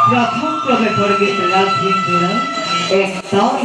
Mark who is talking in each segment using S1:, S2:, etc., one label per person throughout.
S1: প্রথম প্রবে করগীত রাজেন্দ্র একদম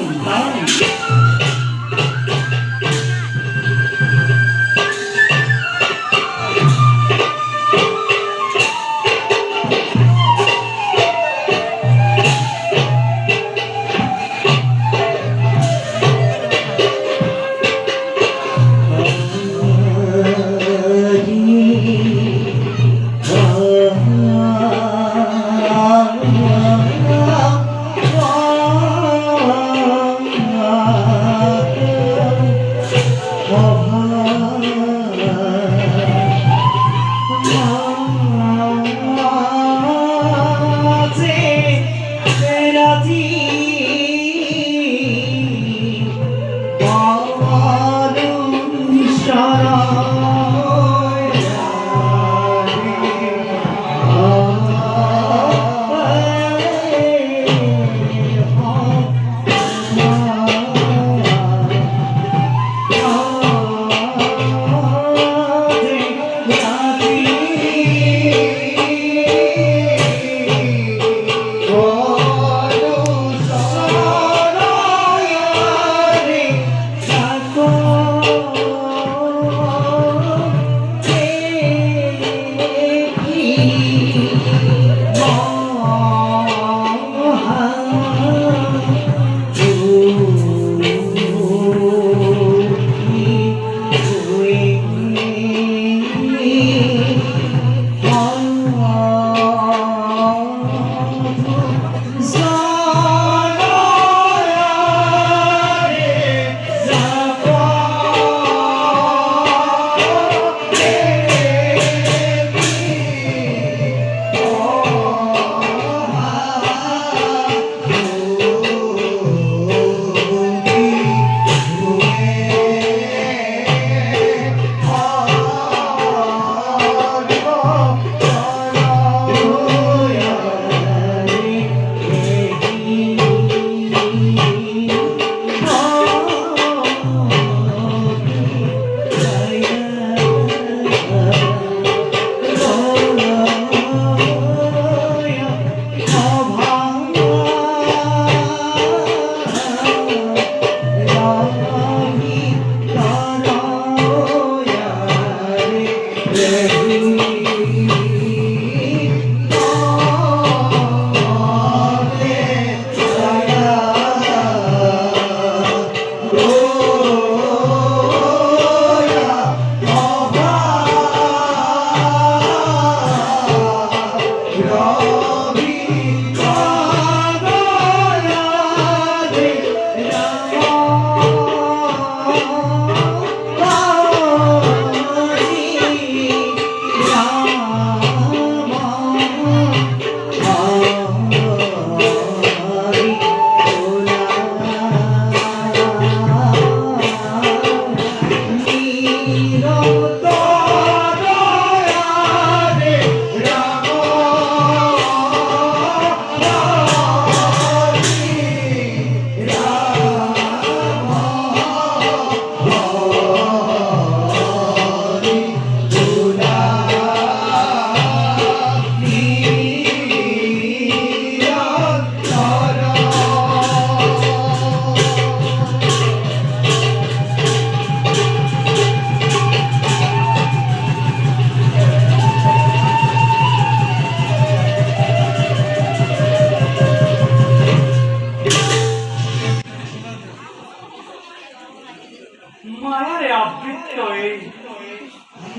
S2: মায়ারে আবৃত্ত এই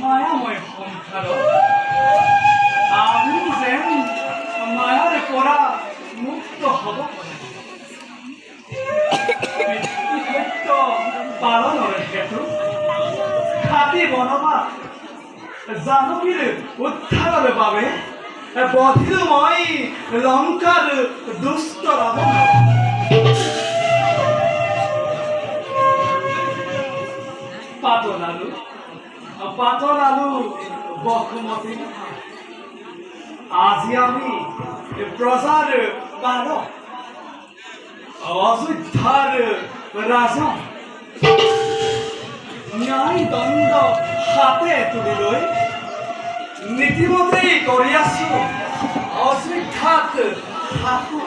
S2: মায়াময় সংসার আমি যেন মায়ারে পৰা মুক্ত হব সত্য পালনৰ হেতু খাটি বনবাস জানকীৰ উদ্ধাৰৰ বাবে বধিল মই লংকাৰ দুষ্ট ৰাৱণ পাতল আলু বসুমতী আজি আমি প্রজার পালক অযোধ্যার রাজা ন্যায় দণ্ড হাতে তুলি লৈ নীতিমতেই কৰি আছো অযোধ্যাত থাকো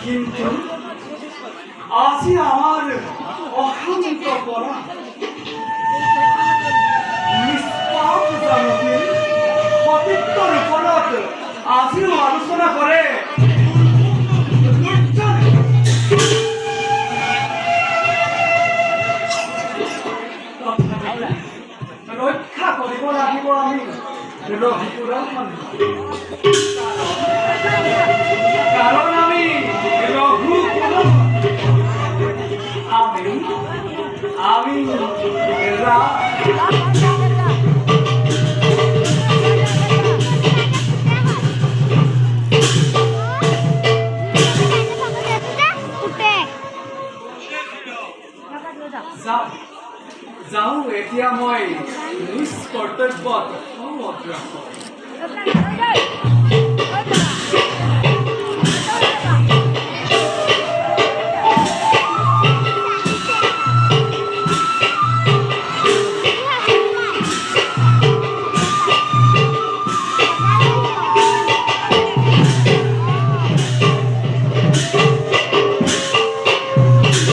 S2: কিন্তু আজি আমার অশান্ত করা নিষ্পাপ জানকীৰ সতীত্বৰ ওপৰত আজিও আলোচনা কৰে ৰক্ষা কৰিব লাগিব আমি ৰঘুপুৰৰ মানুহ কারণ আমি রঘুকুল আমি যাওঁ এতিয়া মই নিজ কৰ্তব্যত অগ্ৰসৰ